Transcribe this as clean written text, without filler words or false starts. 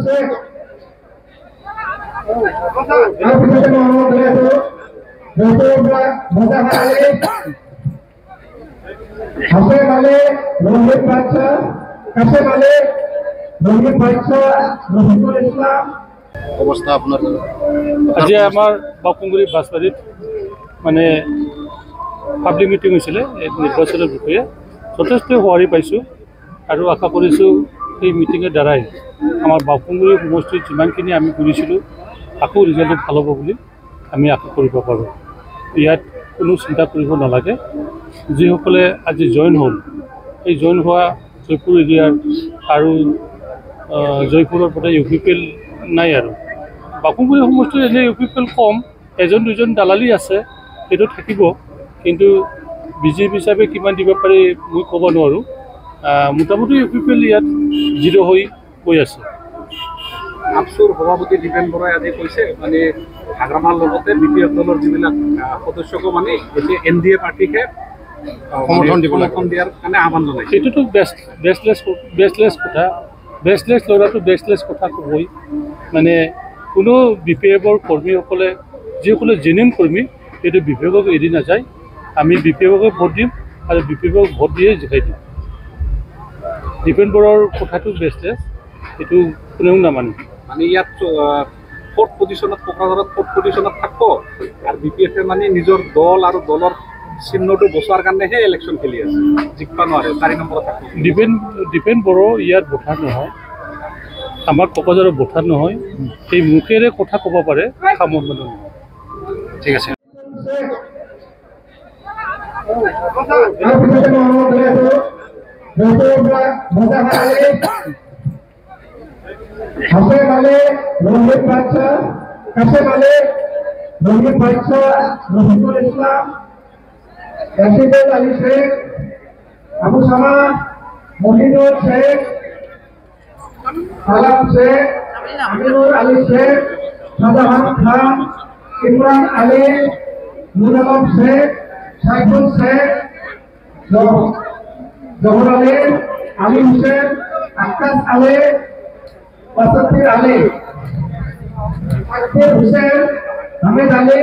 Sheikh Al-Fatih Muhammad Rezu Rasulullah Muhammad Ali Hasim Ali Rohit Badsha Kasim Ali Rohit Badsha Rahimul Islam অবস্থা আপনার আজি আমার বাপুঙ্গুরি বাসবাড়িত মানে public meeting হয়েছিল এই নির্বাচনের বিষয়ে যথেষ্ট সঁহাৰি পাইছোঁ আৰু আশা কৰিছোঁ এই মিটিঙৰ দ্বাৰাই আমাৰ বাপুঙ্গুৰি সমষ্টিত যিমানখিনি আমি কৰিছিলোঁ আকৌ ৰিজাল্টটো ভাল হ'ব বুলি আমি আশা কৰিব পাৰোঁ। ইয়াত কোনো চিন্তা কৰিব নালাগে। যিসকলে আজি জইন হ'ল এই জইন হোৱা জয়পুৰ এৰিয়াৰ আৰু জয়পুৰৰ পৰা ইউপিপিএল নাই আৰু বাপুঙ্গুৰি সমষ্টিৰ এনে ইউপিপিএল কম, এজন দুজন দালালি আছে, সেইটো থাকিব, কিন্তু বিজেপি হিচাপে কিমান দিব পাৰি মই ক'ব নোৱাৰোঁ। মোটামুটি ইউপিপিএল ইয়াত জিৰ' হৈ গৈ আছে। আপচুৰ সভাপতি দীপেন বৰাই আজি কৈছে মানে হাগ্ৰামাৰ লগতে বিপিএফ দলৰ যিবিলাক সদস্যকো মানে এতিয়া NDA পাৰ্টিকে সমৰ্থন দিয়াৰ কাৰণে আহ্বান জনাইছে। সেইটোতো বেষ্টলেছ কথা, বেষ্টলেছ ল'ৰাটো বেষ্টলেছ কথা ক'বই। মানে কোনো বিপিএফৰ কৰ্মীসকলে যিসকলে জেনুইন কৰ্মী সেইটো বিপিএফক এৰি নাযায়। আমি বিপিএফকে ভোট দিম আৰু বিপিএফক ভোট দিয়ে জিকাই দিম। দীপেন বৰাৰ কথাটো বেষ্টলেছ, সেইটো কোনেও নামানে। মানে ইয়াত ফ'ৰ্থ পজিশ্যনত কোকৰাঝাৰত ফ'ৰ্থ পজিশ্যনত থাকিব আৰু বিপিএফে মানে নিজৰ দল আৰু দলৰ চিহ্নটো বচোৱাৰ কাৰণেহে ইলেকশ্যন খেলি আছে, জিকিব নোৱাৰে, 4 নম্বৰত থাকিব। দীপেন বড়ো ইয়াত ভোটাৰ নহয়, আমাৰ কোকৰাঝাৰৰ ভোটাৰ নহয়। সেই মুখেৰে কথা ক'ব পাৰে, কামত মানে নহয়। ঠিক আছে। Al-Fatih Muhammad Rezu Rasulullah Muhammad Ali Hasim Ali Rohit Badsha Kasim Ali Rohit Badsha Rahimul Islam Rasidul Ali Sheikh Abu Sama Mohidul Sheikh Salam Sheikh Aminur Ali Sheikh Shahjahan Khan Imran Ali Nurullah Sheikh Saiful Sheikh Zohar Ali Ali Hussein Akas Ali Basatir Ali Akbar Hussein Hamid Ali